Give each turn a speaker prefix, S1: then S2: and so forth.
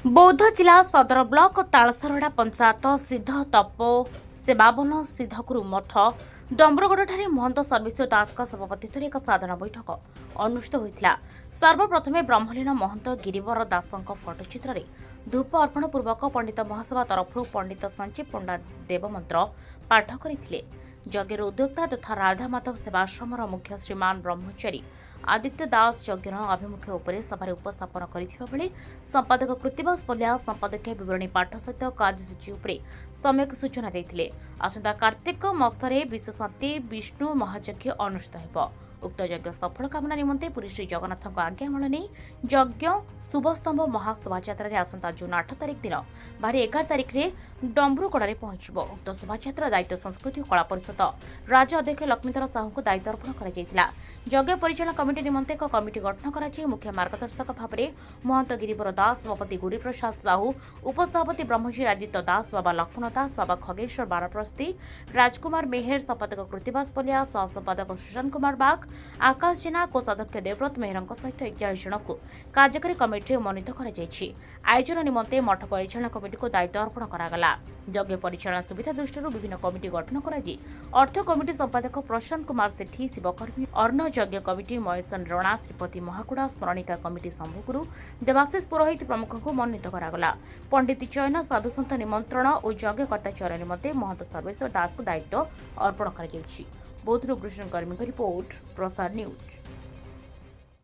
S1: बौद्ध जिला सदर ब्लक तालसरड़ा पंचायत सिद्ध तप सेवावन सिद्धगुरु मठ डम्बरगढ़ महंत सर्वेश्वर दास सभापतित्व एक साधारण बैठक अनुष्ठित होता। सर्वप्रथमे ब्रह्मलीन महंत गिरिवर दास फटोचित्र में धूप अर्पण पूर्वक पंडित महासभा तरफ पंडित संजीव पंडा देवमंत्र पाठ करते। यज्ञ उद्योक्ता तथा राधा माधव सेवाश्रम मुख्य श्रीमान ब्रह्मचारी आदित्य दास यज्ञ अभिमुख्य उपरे सभारे उपस्थापन करथिबा बेले संपादक कृतिवास पल्या संपादकीय विवरणी पाठ सहित कार्यसूची उपरे सम्यक सूचना देथिले। आसंता कार्तिक मासरे विश्व शांति विष्णु महायज्ञ अनुष्ठित हेबो। उक्त यज्ञ सफल कामना निमंते पुरी श्री जगन्नाथ आज्ञामाल नहीं यज्ञ शुभस्तंभ महाशोभायात्रा आसंता जून 8 तारिख दिन भारी 11 तारिख में डम्बरुगढ़ पहुंचब। उक्त शोभायात्रा दायित्व संस्कृति कला परिषद राज्य अध्यक्ष लक्ष्मीधर साहू को दायित्व अर्पण कर यज्ञ परिचालन कमिटी निमंते एक कमिटी गठन कर मुख्य मार्गदर्शक भाव में महंत गिरिवर दास सभापति गुरीप्रसाद साहू उपसभापति ब्रह्मजी आदित्य दास बाबा लक्ष्मण दास बाबा खगेश्वर बारप्रस्ती राजकुमार मेहर संपादक कृतिवास पल्या सह संपादक सुशांत कुमार बाग आकाश जेना कोषाध्यक्ष देवव्रत मेहर सहित 41 जन को कार्यकारी कमिटी मनोनीत कर आयोजन निमंते मठ परिचालन कमिटी को दायित्व अर्पण करागला। यज्ञ परिचालन सुविधा दृष्टि विभिन्न कमिटी गठन कर अर्थ कमिटी संपादक प्रशांत कुमार सेठी शिवकर्मी अर्ण यज्ञ कमिटी महेशन रणा श्रीपति महाकुड़ा स्मरणिका कमिटी शंभुगुरु देवाशीष पुरोहित प्रमुख को मनोनीत करागला। पंडित चयन साधुसंत निमंत्रण और यज्ञकर्ता चयन निमंते महंत सर्वेश्वर दास को दायित्व अर्पण कर बौद्धरू कृष्ण कर्मी रिपोर्ट प्रसार न्यूज।